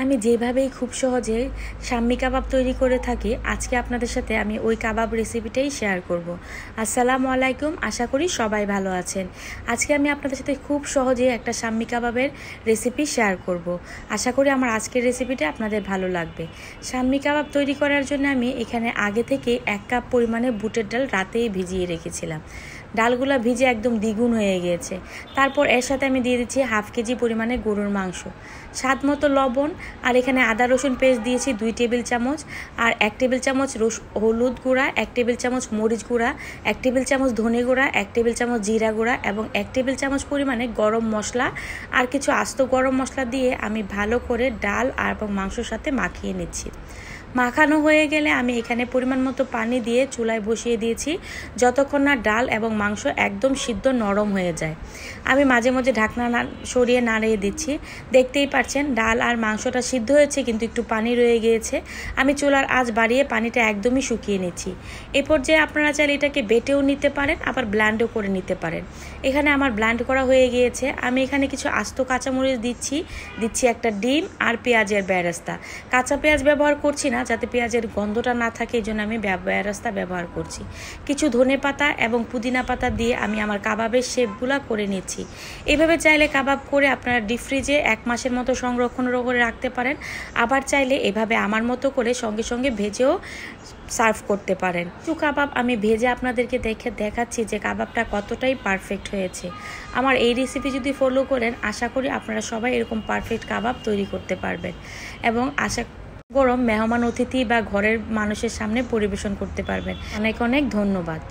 আমি যেভাবেই খুব সহজে শাম্মী কাবাব তৈরি করে থাকি, আজকে আপনাদের সাথে আমি ওই কাবাব রেসিপিটাই শেয়ার করব। আসসালামু আলাইকুম, আশা করি সবাই ভালো আছেন। আজকে আমি আপনাদের সাথে খুব সহজে একটা শাম্মী কাবাবের রেসিপি শেয়ার করব। আশা করি আমার আজকের রেসিপিটা আপনাদের ভালো লাগবে। শাম্মী কাবাব তৈরি করার জন্য আমি এখানে আগে থেকে 1 কাপ পরিমাণে বুটের ডাল রাতেই ভিজিয়ে রেখেছিলাম। ডালগুলো ভিজে একদম দ্বিগুণ হয়ে গিয়েছে। তারপর এর সাথে আমি দিয়ে দিচ্ছি হাফ কেজি পরিমাণে গরুর মাংস, স্বাদ মতো লবণ, আর এখানে আদা রসুন পেস্ট দিয়েছি 2 টেবিল চামচ, আর 1 টেবিল চামচ হলুদ গুঁড়া, 1 টেবিল চামচ মরিচ গুঁড়া, 1 টেবিল চামচ ধনে গুঁড়া, 1 টেবিল চামচ জিরা গুঁড়া এবং 1 টেবিল চামচ পরিমাণে গরম মশলা আর কিছু আস্ত গরম মশলা দিয়ে আমি ভালো করে ডাল আর এবং মাংসর সাথে মাখিয়ে নিচ্ছি। মাখানো হয়ে গেলে আমি এখানে পরিমাণ মতো পানি দিয়ে চুলায় বসিয়ে দিয়েছি যতক্ষণ না ডাল এবং মাংস একদম সিদ্ধ নরম হয়ে যায়। আমি মাঝে মাঝে ঢাকনা সরিয়ে নাড়িয়ে দিচ্ছি। দেখতেই পাচ্ছেন ডাল আর মাংসটা সিদ্ধ হয়েছে, কিন্তু একটু পানি রয়ে গিয়েছে। আমি চুলার আঁচ বাড়িয়ে পানিটা একদমই শুকিয়ে নিচ্ছি। এই পর্যায়ে আপনারা চাইলে এটাকে বেটেও নিতে পারেন, আবার ব্ল্যান্ডও করে নিতে পারেন। এখানে আমার ব্ল্যান্ড করা হয়ে গিয়েছে। আমি এখানে কিছু আস্ত কাঁচামরিচ দিচ্ছি একটা ডিম আর পেঁয়াজের বেরেস্তা। কাঁচা পেঁয়াজ ব্যবহার করছি না, যাতে পেঁয়াজের গন্ধটা না থাকে, এই জন্য আমি বেরেস্তা ব্যবহার করছি। কিছু ধনে পাতা এবং পুদিনা পাতা দিয়ে আমি আমার কাবাবের শেপগুলা করে নিচ্ছি। এইভাবে চাইলে কাবাব করে আপনারা ডিপ ফ্রিজে 1 মাসের মতো সংরক্ষণ করে রাখতে পারেন। আবার চাইলে এভাবে আমার মতো করে সঙ্গে সঙ্গে ভেজেও সার্ভ করতে পারেন। কিছু কাবাব আমি ভেজে আপনাদেরকে দেখাচ্ছি যে কাবাবটা কতটাই পারফেক্ট হয়েছে। আমার এই রেসিপি যদি ফলো করেন, আশা করি আপনারা সবাই এরকম পারফেক্ট কাবাব তৈরি করতে পারবেন এবং গরম মেহমান অতিথি বা ঘরের মানুষের সামনে পরিবেশন করতে পারবেন। অনেক অনেক ধন্যবাদ।